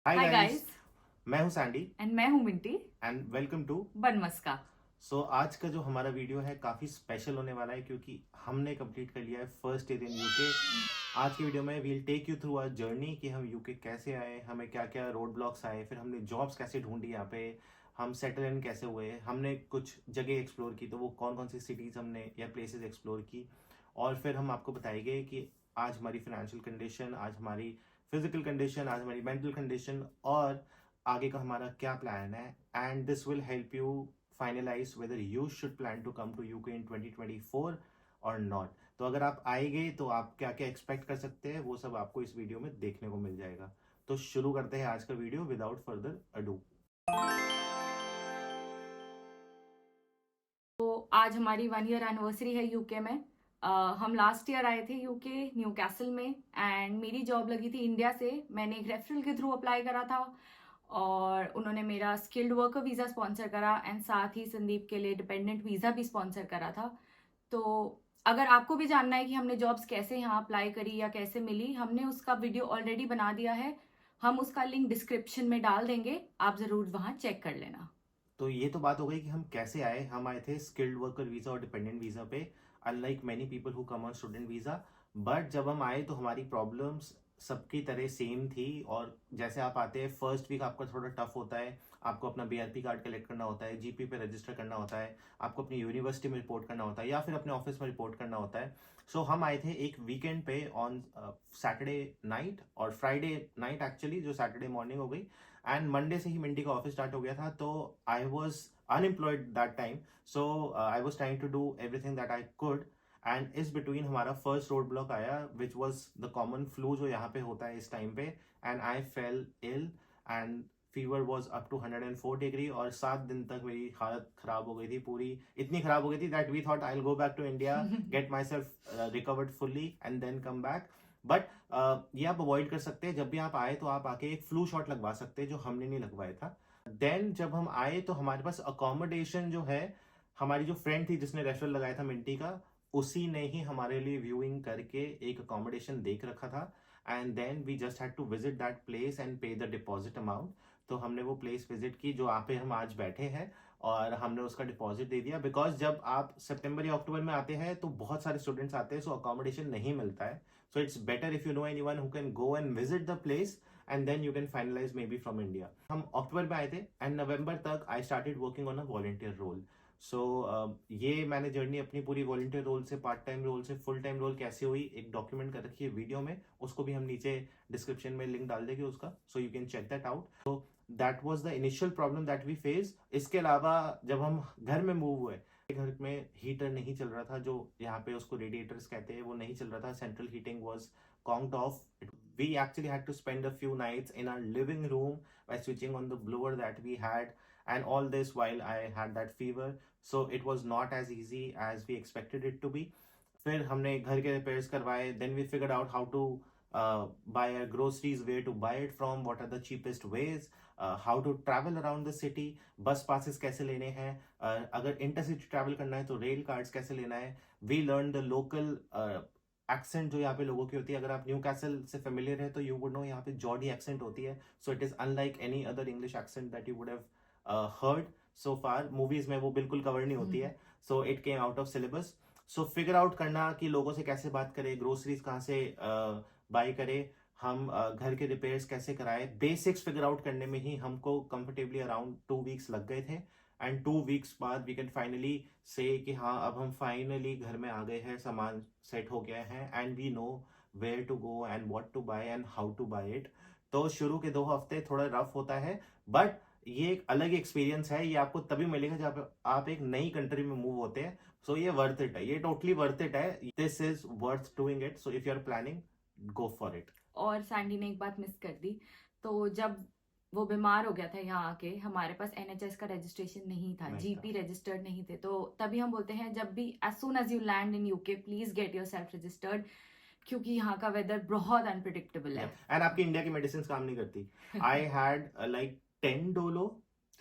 हाय hi guys, guys मैं हूं Sandy and मैं हूँ Minty and welcome to. Bun maska. सो आज का जो हमारा वीडियो है काफ़ी स्पेशल होने वाला है क्योंकि हमने कंप्लीट कर लिया है फर्स्ट ईयर इन यूके। आज की वीडियो में we'll take you through our journey कि हम यूके कैसे आए, हमें क्या क्या रोड ब्लॉक्स आए, फिर हमने जॉब्स कैसे ढूंढी यहाँ पे, हम सेटल इन कैसे हुए, हमने कुछ जगह एक्सप्लोर की तो वो कौन कौन सी सिटीज़ हमने या प्लेसेस एक्सप्लोर की, और फिर हम आपको बताएंगे कि आज हमारी फाइनेंशियल कंडीशन, आज हमारी फिजिकल कंडीशन, आज हमारी मेंटल कंडीशन और आगे का हमारा क्या प्लान है। And this will help you finalise whether you should plan to come to UK in 2024 or not. तो अगर आप आएंगे तो आप क्या क्या एक्सपेक्ट कर सकते हैं वो सब आपको इस वीडियो में देखने को मिल जाएगा। तो शुरू करते हैं आज का वीडियो विदाउट फर्दर अडू। तो आज हमारी 1 ईयर एनिवर्सरी है यूके में। हम लास्ट ईयर आए थे यूके न्यू कैसल में एंड मेरी जॉब लगी थी इंडिया से। मैंने एक रेफरल के थ्रू अप्लाई करा था और उन्होंने मेरा स्किल्ड वर्कर वीज़ा स्पॉन्सर करा एंड साथ ही संदीप के लिए डिपेंडेंट वीज़ा भी स्पॉन्सर करा था। तो अगर आपको भी जानना है कि हमने जॉब्स कैसे यहाँ अप्लाई करी या कैसे मिली, हमने उसका वीडियो ऑलरेडी बना दिया है। हम उसका लिंक डिस्क्रिप्शन में डाल देंगे, आप ज़रूर वहाँ चेक कर लेना। तो ये तो बात हो गई कि हम कैसे आए। हम आए थे स्किल्ड वर्कर वीज़ा और डिपेंडेंट वीज़ा पे, unlike many people who come on student visa. But जब हम आए तो हमारी प्रॉब्लम्स सबकी तरह सेम थी। और जैसे आप आते हैं फर्स्ट वीक आपका थोड़ा टफ होता है, आपको अपना बीआरपी कार्ड कलेक्ट करना होता है, जीपी पे रजिस्टर करना होता है, आपको अपनी यूनिवर्सिटी में रिपोर्ट करना होता है या फिर अपने ऑफिस में रिपोर्ट करना होता है। सो हम आए थे एक वीकेंड पे ऑन सैटरडे नाइट और फ्राइडे नाइट एक्चुअली, जो सैटरडे मॉर्निंग हो गई। एंड मंडे से ही मिंटी का ऑफिस स्टार्ट हो गया था। तो I was unemployed that time, so I was trying to do everything that I could. And इस बिटवीन हमारा फर्स्ट रोड ब्लॉक आया which was the common flu जो यहाँ पे होता है इस टाइम पे। And I fell ill and fever was up to 104 degree और 7 दिन तक मेरी हालत खराब हो गई थी, पूरी इतनी खराब हो गई थी that we thought I will go back to India, get myself recovered fully and then come back. But ये आप अवॉइड कर सकते हैं। जब भी आप आए तो आप आके एक फ्लू शॉट लगवा सकते हैं, जो हमने नहीं लगवाया था। देन जब हम आए तो हमारे पास अकोमोडेशन जो है, हमारी जो फ्रेंड थी जिसने रेफरल लगाया था मिंटी का, उसी ने ही हमारे लिए व्यूइंग करके एक अकोमोडेशन देख रखा था। And then we just had to visit that place and pay the deposit amount. तो हमने वो प्लेस विजिट की जो आप पे हम आज बैठे हैं, और हमने उसका डिपॉजिट दे दिया। बिकॉज जब आप सितंबर या अक्टूबर में आते हैं तो बहुत सारे स्टूडेंट्स आते हैं, सो अकोमोडेशन नहीं मिलता है। So it's better if you know anyone who can go and visit the place and then you can finalize maybe from India. हम अक्टूबर में आए थे एंड नवंबर तक I started working on a volunteer role. So ये मैंने journey अपनी पूरी वॉलंटियर रोल से पार्ट टाइम रोल से फुल टाइम रोल कैसे हुई एक डॉक्यूमेंट कर रखी है वीडियो में, उसको भी हम नीचे डिस्क्रिप्शन में लिंक डाल देंगे उसका, so you can check that out. तो that was the initial problem that we face. इसके अलावा जब हम घर में मूव हुए, घर में हीटर नहीं चल रहा था, जो यहाँ पे उसको रेडिएटर्स कहते हैं, वो नहीं चल रहा था। Central heating was conked off. We actually had to spend a few nights in our living room by switching on the blower that we had, and all this while I had that fever. So it was not as easy as we expected it to be. फिर हमने घर के repairs करवाए, then we figured out how to buy our groceries, where to buy it from, what are the cheapest ways, how to travel around the city, बस passes कैसे लेने हैं, अगर इंटरसिटी ट्रैवल करना है तो रेल कार्ड्स कैसे लेना है। We learn the local accent जो यहाँ पे लोगों की होती है। अगर आप न्यू कैसल से फेमिलियर है तो यू वुड नो यहाँ पे जॉर्डी एक्सेंट होती है। So it is unlike any other English accent that you would have heard so far. Movies में वो बिल्कुल कवर नहीं होती है, so it came out of syllabus. So figure out करना कि लोगों से कैसे बात करें, ग्रोसरीज कहाँ से बाय करें, हम घर के रिपेयर्स कैसे कराए, बेसिक्स फिगर आउट करने में ही हमको कंफर्टेबली अराउंड 2 वीक्स लग गए थे। एंड 2 वीक्स बाद वी कैन फाइनली से कि हाँ अब हम फाइनली घर में आ गए हैं, सामान सेट हो गया है and we know where to go and what to buy and how to buy it. तो शुरू के 2 हफ्ते थोड़ा रफ होता है, बट ये एक अलग एक्सपीरियंस है। ये आपको तभी मिलेगा जब आप एक नई कंट्री में मूव होते हैं। सो ये वर्थ इट है, ये टोटली वर्थ इट है। This is worth doing it, so if you are planning go for it. और सैंडी ने एक बात मिस कर दी। तो जब वो बीमार हो गया था यहाँ आके, हमारे पास एनएचएस का रजिस्ट्रेशन नहीं था, नहीं था। जीपी रजिस्टर्ड नहीं थे। तो तभी हम बोलते हैं जब भी as soon as you land in UK please get yourself registered, क्योंकि यहाँ का वेदर बहुत अनप्रिडिक्टेबल है। एंड आपकी इंडिया की मेडिसिन काम नहीं करती। I had like 10 Dolo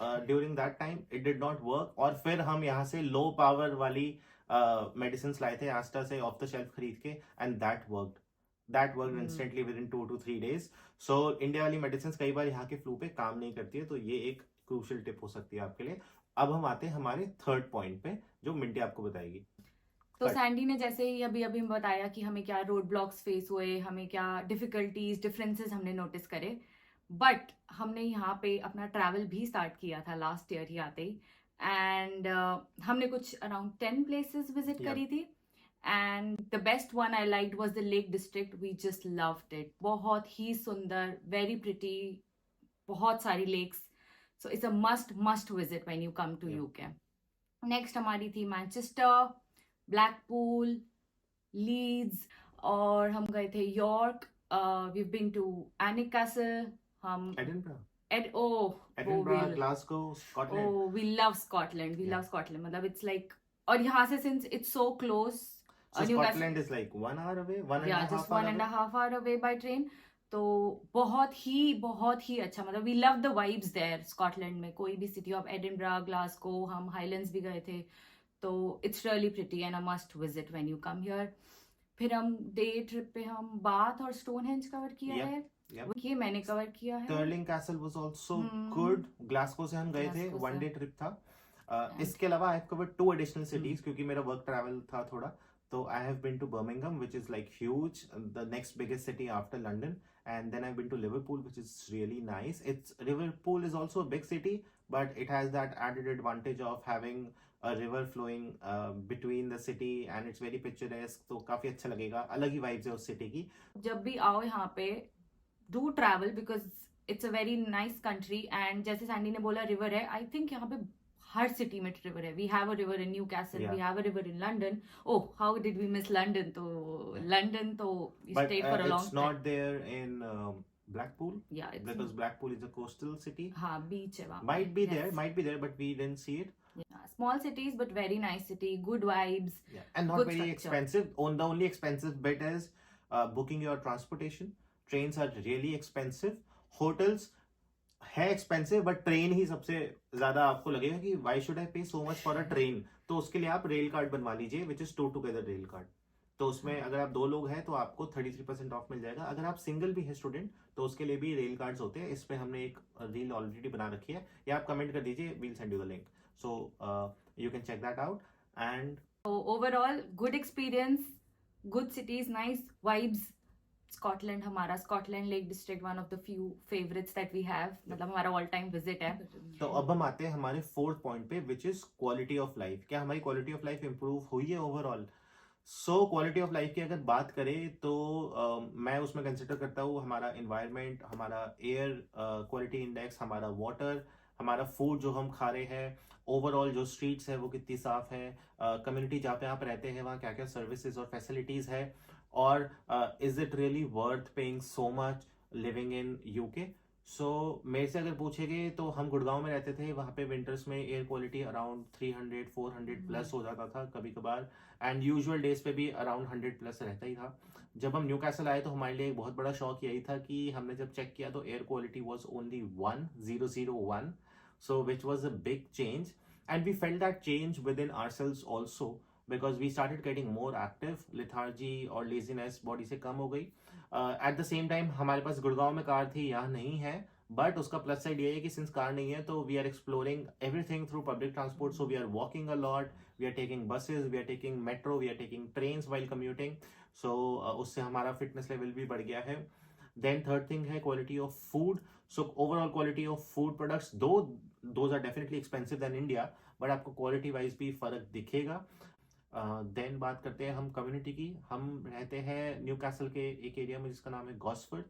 during that time, it did not work. और फिर हम यहाँ से लो पावर वाली मेडिसिन लाए थे आस्टा से ऑफ द शेल्फ खरीद के, and that worked. That work instantly with in 2 to 3 days. So India वाली मेडिसिन कई बार यहाँ के फ्लू पे काम नहीं करती है, तो ये एक क्रूशियल टिप हो सकती है आपके लिए. अब हम आते हैं हमारे थर्ड पॉइंट पे जो मिंटी आपको बताएगी. तो सैंडी ने जैसे ही अभी अभी बताया कि हमें क्या रोड ब्लॉक्स फेस हुए, हमें क्या डिफिकल्टीज डिफरेंसेस हमने नोटिस करे. बट हमने यहाँ पे अपना ट्रैवल भी स्टार्ट किया था लास्ट ईयर ही आते ही. एंड हमने कुछ अराउंड 10 प्लेसेस विजिट Yeah. करी थी. And the best one I liked was the Lake District. We just loved it. बहुत ही सुंदर, वेरी प्रिटी, बहुत सारी lakes. So it's a must visit when you come to Yeah. UK. Next हमारी थी Manchester, Blackpool, Leeds, और हम गए थे York. We been to Alnwick Castle. हम Edinburgh, Edinburgh, Glasgow, Scotland. Oh, we love Scotland. We Yeah. love Scotland. मतलब it's like, और यहाँ से since it's so close, So Newcastle, Scotland is like 1 hour away, one and a yeah, half just hour 1.5 away. hour away by train. तो बहुत ही अच्छा, मतलब we love the vibes there. Scotland में कोई भी city, आप एडिनबरा, ग्लासगो, हम highlands भी गए थे. तो it's really pretty and a must visit when you come here. फिर हम डे ट्रिप पे हम बाथ और स्टोनहेंज कवर किया Yep, है. yep. ये मैंने कवर किया है. Stirling Castle was also Hmm. good. Glasgow से हम गए थे, Glasgow वन से. डे ट्रिप था. And- इसके अलावा I have covered 2 additional cities क्योंकि मेरा वर्क ट्रैवल था थोड़ा. तो I have been to Birmingham which is like huge, the next biggest city after London, and then I've been to Liverpool which is really nice. Liverpool is also a big city, but it has that added advantage of having a river flowing between the city and it's very picturesque. तो काफी अच्छा लगेगा, अलग ही vibes है उस city की. जब भी आओ यहाँ पे do travel because it's a very nice country. And जैसे सैंडी ने बोला रिवर है, आई थिंक यहाँ पे हर सिटी में रिवर है. We have a river in Newcastle, Yeah. We have a river in London. Oh, how did we miss London. तो लंडन तो we But stayed for a it's long not there in Blackpool या because Blackpool is a coastal city. हाँ, बीच है वहाँ. Might be there, but we didn't see it. Small cities but very nice city, good vibes. Yeah, and not Good very structure. expensive. The only expensive bit is booking your transportation. Trains are really expensive. Hotels है expensive, but train ही सबसे ज्यादा आपको लगेगा कि why should I pay so much for a train. तो उसके लिए आप रेल कार्ड बनवा लीजिए which is 2 together rail card. तो उसमें अगर आप 2 लोग हैं तो आपको 33% ऑफ मिल जाएगा. अगर आप सिंगल भी है स्टूडेंट तो उसके लिए भी रेल कार्ड्स होते हैं. इस पे हमने एक रील ऑलरेडी बना रखी है, या आप कमेंट कर दीजिए, we'll send you the link. So you can check that out. And overall good experience, good cities, nice vibes. Scotland, हमारा Scotland Lake District one of the few favourites that we have. मतलब हमारा all time visit है. तो अब हम आते हैं हमारे फोर्थ पॉइंट पे which is quality of life. क्या हमारी क्वालिटी ऑफ लाइफ इंप्रूव हुई है overall? So quality of life की अगर बात करें तो मैं उसमें कंसिडर करता हूँ हमारा इन्वायरमेंट, हमारा एयर क्वालिटी इंडेक्स, हमारा वाटर, हमारा फूड जो हम खा रहे हैं, ओवरऑल जो स्ट्रीट्स है वो कितनी साफ है, कम्युनिटी जहाँ पे आप रहते हैं वहाँ क्या क्या सर्विसेज और फैसिलिटीज है, और is it really worth paying so much living in UK. So मेरे से अगर पूछेंगे तो हम गुड़गांव में रहते थे, वहाँ पे विंटर्स में एयर क्वालिटी अराउंड 300-400 प्लस हो जाता था कभी कभार, एंड यूजुअल डेज पे भी अराउंड 100 प्लस रहता ही था. जब हम न्यू कैसल आए तो हमारे लिए एक बहुत बड़ा शौक यही था कि हमने जब चेक किया तो air quality was only 1001, so which was a big change, and we felt that change within ourselves also because we started getting more active. Lethargy और लेजीनेस बॉडी से कम हो गई. एट द सेम टाइम हमारे पास गुड़गांव में car थी, यहाँ नहीं है, बट उसका प्लस साइड ये है कि सिंस कार नहीं है तो we are exploring everything through public transport. So we are walking a lot, we are taking buses, we are taking metro, we are taking trains while commuting. So उससे हमारा fitness level भी बढ़ गया है. Then third thing है quality of food. So overall quality of food products, those are definitely expensive than India, but आपको quality wise भी फर्क दिखेगा. देन बात करते हैं हम कम्युनिटी की. हम रहते हैं न्यू कैसल के एक एरिया में जिसका नाम है गॉसफोर्ड,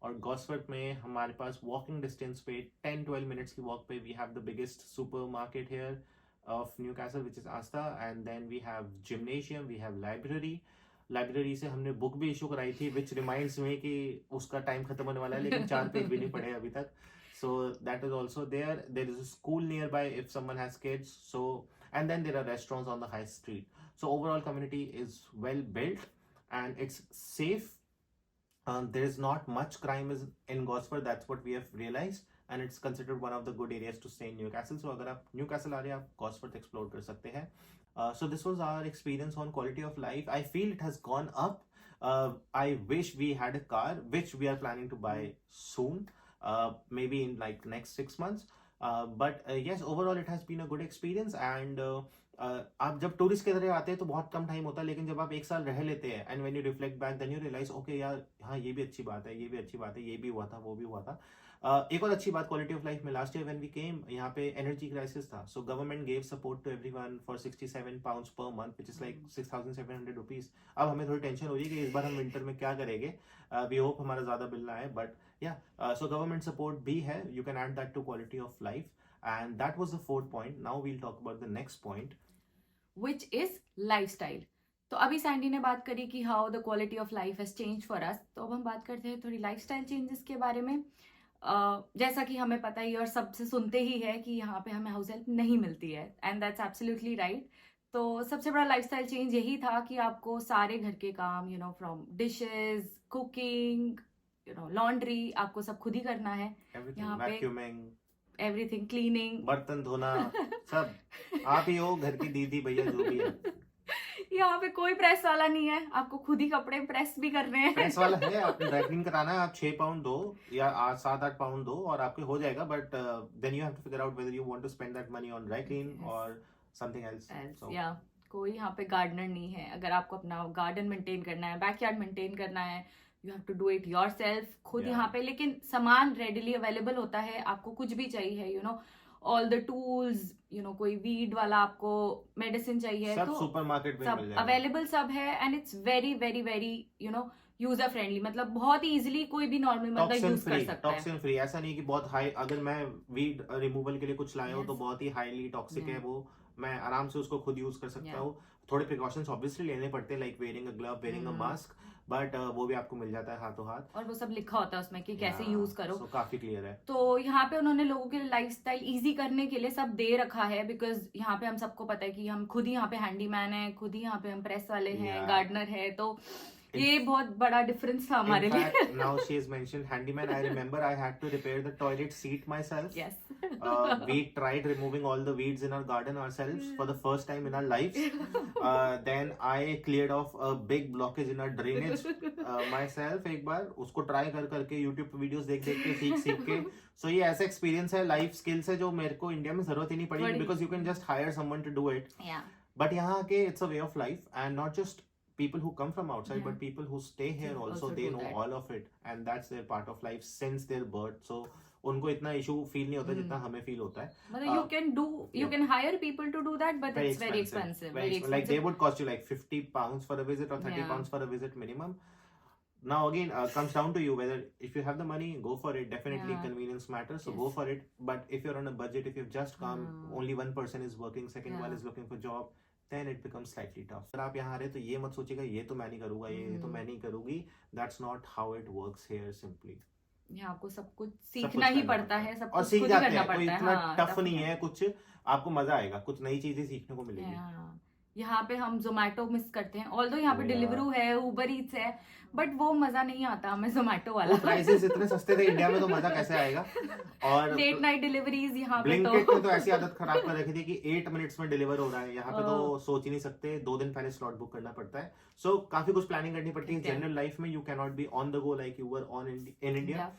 और गॉसफोर्ड में हमारे पास वॉकिंग डिस्टेंस पे 10-12 मिनट्स की वॉक पे we have the biggest supermarket here of Newcastle which is Asda, and then we have gymnasium, we have library से हमने बुक भी इशू कराई थी विच रिमाइंड्स मी कि उसका टाइम खत्म होने वाला है, लेकिन 4 पेज भी नहीं पढ़े अभी तक. So that is also there. There is a school nearby if someone has kids. So, and then there are restaurants on the high street. So overall community is well built and it's safe. There is not much crime is in Gosford. That's what we have realized, and it's considered one of the good areas to stay in Newcastle. So अगर आप Newcastle आ रहे हैं आप Gosford explore कर सकते हैं. So this was our experience on quality of life. I feel it has gone up. I wish we had a car, which we are planning to buy soon, maybe in like next 6 months. But yes, overall it has been a good experience. And आप जब tourist की तरह आते हैं तो बहुत कम time होता है, लेकिन जब आप एक साल रह लेते हैं and when you reflect back then you realise okay यार, हाँ ये भी अच्छी बात है, ये भी अच्छी बात है, ये भी हुआ था, वो भी हुआ था. एक और अच्छी बात क्वालिटी ऑफ लाइफ में, last year when we came, यहाँ पे एनर्जी क्राइसिस था, so government gave support to everyone for 67 pounds per month, which is like 6,700 rupees. अब हमें थोड़ी टेंशन हो रही है कि इस बार हम विंटर में क्या करेंगे. वी होप हमारा ज्यादा बिल ना आए, बट या सो गवर्नमेंट सपोर्ट भी है. You can add that to quality of life. And that was the fourth point. Now we'll talk about the next point, which is lifestyle. तो अभी Sandy ने बात करी कि how the quality of life has change for us. तो अब हम बात करते हैं थोड़ी लाइफस्टाइल चेंजेस के बारे में. जैसा कि हमें पता ही और सबसे सुनते ही है कि यहाँ पे हमें हाउस हेल्प नहीं मिलती है, एंड दैट्स एब्सोल्युटली राइट. तो सबसे बड़ा लाइफस्टाइल चेंज यही था कि आपको सारे घर के काम, you know, from dishes, cooking, you know, laundry, आपको सब खुद ही करना है. एवरीथिंग, यहाँ पे वैक्यूमिंग, एवरीथिंग, क्लीनिंग, बर्तन धोना, सब आप ही हो, घर की दीदी भैया जो भी है. यहाँ पे कोई प्रेस वाला नहीं है, आपको खुद ही कपड़े प्रेस भी करने हैं. प्रेस वाला है, आपने ड्राई क्लीन कराना है, आप 6 पाउंड दो या 7-8 पाउंड दो और आपके हो जाएगा. But then you have to figure out whether you want to spend that money on dry clean Yes. और समथिंग एल्स. सो या कोई यहाँ पे गार्डनर नहीं है. अगर आपको अपना गार्डन मेंटेन करना है, बैकयार्ड मेंटेन करना है, you have to do it yourself खुद Yeah. यहाँ पे. लेकिन सामान रेडिली अवेलेबल होता है, आपको कुछ भी चाहिए, you know, all the tools, you know, कोई वीड वाला आपको मेडिसिन चाहिए सब तो सुपरमार्केट में मिल सब जाएगा. अवेलेबल सब है. And it's very very very, you know, user friendly. मतलब बहुत ही इजीली कोई भी नॉर्मल मतलब टॉक्सिन यूज कर फ्री, सकता है. Toxin free. ऐसा नहीं कि बहुत हाई, अगर मैं वीड रिमूवल के लिए कुछ लाया हूँ तो Yes. बहुत ही हाईली टॉक्सिक है Yeah. वो, मैं आराम से उसको खुद यूज कर सकता Yeah. हूँ. थोड़े प्रिकॉशंस ऑब्वियसली लेने पड़ते हैं, like wearing a glove, wearing a mask, but वो भी आपको मिल जाता है हाथों हाथ. और वो सब लिखा होता है उसमें कि कैसे Yeah. यूज करो. So, काफी क्लियर है. तो यहाँ पे उन्होंने लोगों के लिए लाइफस्टाइल इजी करने के लिए सब दे रखा है. बिकॉज यहाँ पे हम सबको पता है कि हम खुद ही यहाँ पे हैंडीमैन है, खुद ही यहाँ पे हम प्रेस वाले हैं, Yeah. गार्डनर है. तो ये बहुत बड़ा डिफरेंस था हमारे In लिए. fact, now she has mentioned handyman. I remember I had to repair the toilet seat myself. Yes. We tried removing all the weeds in our garden ourselves for the first time in our lives. Then I cleared off a big blockage in our drainage myself. एक बार उसको try कर करके YouTube पे videos देख देख के सीख के. So ये ऐसा experience है, life skills है जो मेरे को इंडिया में जरूरत ही नहीं पड़ी, because you can just hire someone to do it. Yeah. But यहाँ के it's a way of life, and not just people who come from outside, Yeah. but people who stay here Yeah, also, also they do know that. all of it, and that's their part of life since their birth. So उनको इतना issue feel नहीं होता जितना हमें feel होता है. मतलब you can do, you yeah. can hire people to do that, but it's very expensive. Very expensive. Like they would cost you like 50 pounds for a visit or 30 Yeah. pounds for a visit minimum. Now again, comes down to you whether if you have the money, go for it. Definitely Yeah. convenience matters, so Yes. go for it. But if you're on a budget, if you've just come, only one person is working, second one Yeah. is looking for job, then it becomes slightly tough. अगर आप यहाँ आ रहे तो ये मत सोचिएगा ये तो मैं नहीं करूँगा, ये तो मैं नहीं करूँगी. That's not how it works here simply. यहाँ आपको सब कुछ सब सीखना कुछ ही करना पड़ता है, सब और कुछ सीख खुद ही जाते करना हैं. कोई पड़ता है. इतना हाँ, टफ नहीं है कुछ, आपको मजा आएगा, कुछ नई चीजें सीखने को मिलेगी. हाँ. यहाँ पे हम जोमेटो मिस करते हैं, ऑल्दो यहाँ पे Yeah. डिलीवरू है, उबर ईट्स है, बट वो मजा नहीं आता हमें जोमेटो वो वाला. प्राइसेस इतने सस्ते थे इंडिया में, तो मजा कैसे आएगा. और लेट नाइट डिलीवरीज यहाँ पे ब्लिंकिट ने तो ऐसी तो आदत खराब कर रखी थी कि 8 मिनट्स में डिलीवर हो रहा है. यहाँ पे तो सोच ही नहीं सकते, 2 दिन पहले स्लॉट बुक करना पड़ता है. सो काफी कुछ प्लानिंग करनी पड़ती है. Yeah. जनरल लाइफ में you can not be on the go like you were on in India.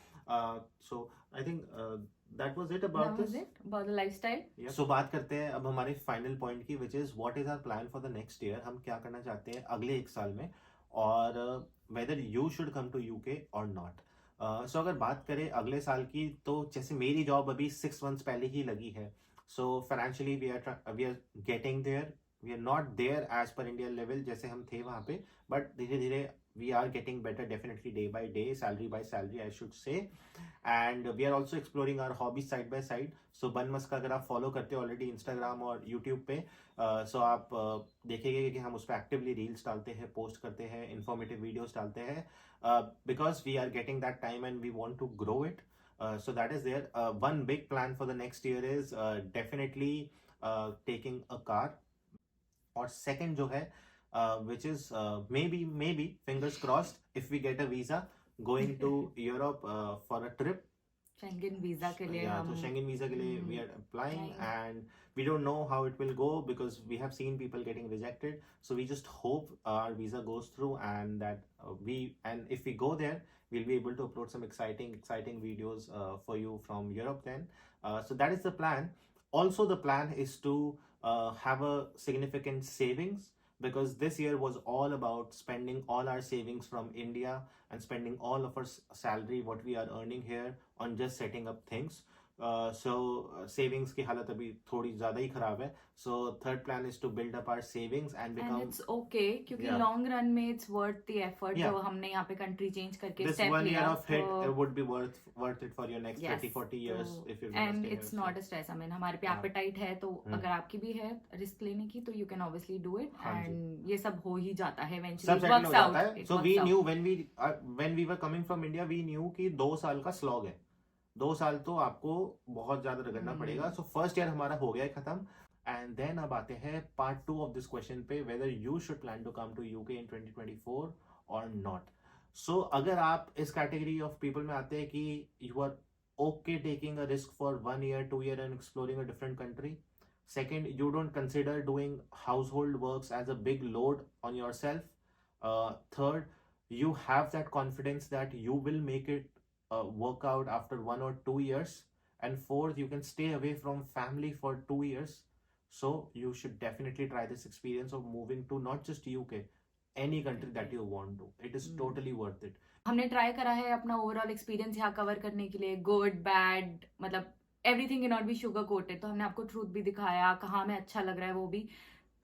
So I think that was it about That was this. it about the lifestyle. Yeah. So बात करते हैं अब हमारे final point की, which is what is our plan for the next year. हम क्या करना चाहते हैं अगले एक साल में, और whether you should come to UK or not. So अगर बात करें अगले साल की, तो जैसे मेरी जॉब अभी 6 months पहले ही लगी है. So financially we are getting there. We are not there as per India level जैसे हम थे वहाँ पे, but धीरे धीरे we are getting better, definitely day by day, salary by salary I should say. And we are also exploring our hobbies side by side. So बन Musk अगर आप फॉलो करते हो ऑलरेडी इंस्टाग्राम और यूट्यूब पे, सो आप देखेंगे कि हम उस पर एक्टिवली रील्स डालते हैं, पोस्ट करते हैं, इंफॉर्मेटिव वीडियोस डालते हैं, because we are getting that time and we want to grow it. So that is there. One big plan for the next year is definitely taking a car. और second जो है, which is maybe fingers crossed, if we get a visa, going to Europe for a trip. Schengen visa के लिए Yeah, so हम Schengen visa के लिए we are applying applying. and we don't know how it will go because we have seen people getting rejected. So we just hope our visa goes through and that and if we go there, we'll be able to upload some exciting videos for you from Europe then. So that is the plan. Also, the plan is to have a significant savings because this year was all about spending all our savings from India and spending all of our salary what we are earning here on just setting up things. So savings की हालत अभी थोड़ी ज़्यादा ही खराब है. So third plan is to build up our savings and And become. it's okay क्योंकि Yeah. long run में it's worth the effort Yeah. जो हमने यहाँ पे country change करके This step 1 year लिया of hit तो would be worth it for your next yes 30-40 years तो if you're gonna and stay it's here. not a stress. I mean हमारे पे हाँ. appetite है तो हम्म. अगर आपकी भी है risk लेने की तो you can obviously do it हाँ जी. and ये सब हो ही जाता है eventually सब it सेटल हो works जाता out है. it So works we out. knew when we were coming from India, we knew कि 2 साल का slog है. 2 साल तो आपको बहुत ज्यादा रगड़ना पड़ेगा. So first year हमारा हो गया है खत्म. And then अब आते हैं part 2 of this question पे whether you should plan to come to UK in 2024 or not. So अगर आप इस category of people में आते हैं कि you are okay taking a risk for 1 year, 2 year and exploring a different country. Second, you don't consider doing household works as a big load on yourself. Third, you have that confidence that you will make it work out after 1 or 2 years. And fourth, you can stay away from family for 2 years. So you should definitely try this experience of moving to not just UK, any country that you want to. It is totally worth it. हमने try करा है अपना overall experience यहाँ cover करने के लिए good bad मतलब everything can not be sugar coated तो हमने आपको ट्रूथ भी दिखाया कहाँ हमें अच्छा लग रहा है वो भी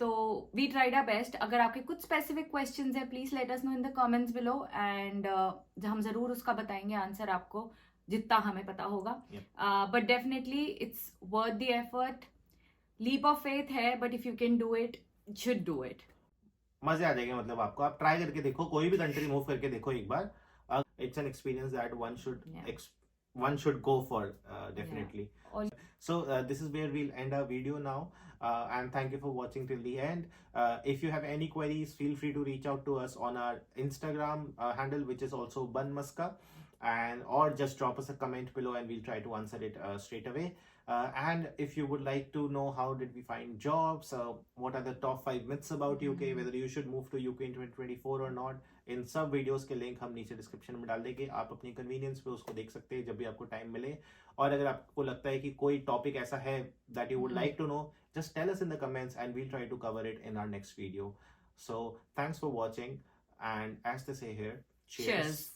तो वी ट्राइड आवर बेस्ट अगर आपके कुछ स्पेसिफिक क्वेश्चंस है please let us know in the comments below and हम जरूर उसका बताएंगे आंसर आपको जितना हमें पता होगा but definitely it's worth the effort leap of faith है but if you can do it should do it मजे आ जाएंगे मतलब आपको आप ट्राई करके देखो कोई भी कंट्री मूव करके देखो एक बार it's an experience that one should go for definitely. So this is where we'll end our video now and thank you for watching till the end. If you have any queries, feel free to reach out to us on our Instagram handle, which is also Banmaska, and or just drop us a comment below and we'll try to answer it straight away. And if you would like to know how did we find jobs, what are the top 5 myths about UK, whether you should move to UK in 2024 or not, इन सब videos के link हम नीचे description में डाल देंगे. आप अपनी convenience पे उसको देख सकते हैं जब भी आपको टाइम मिले. और अगर आपको लगता है कि कोई टॉपिक ऐसा है that you would like to know, just tell us in the comments and we'll try to cover it in our next video. So thanks for watching and as they say here, cheers.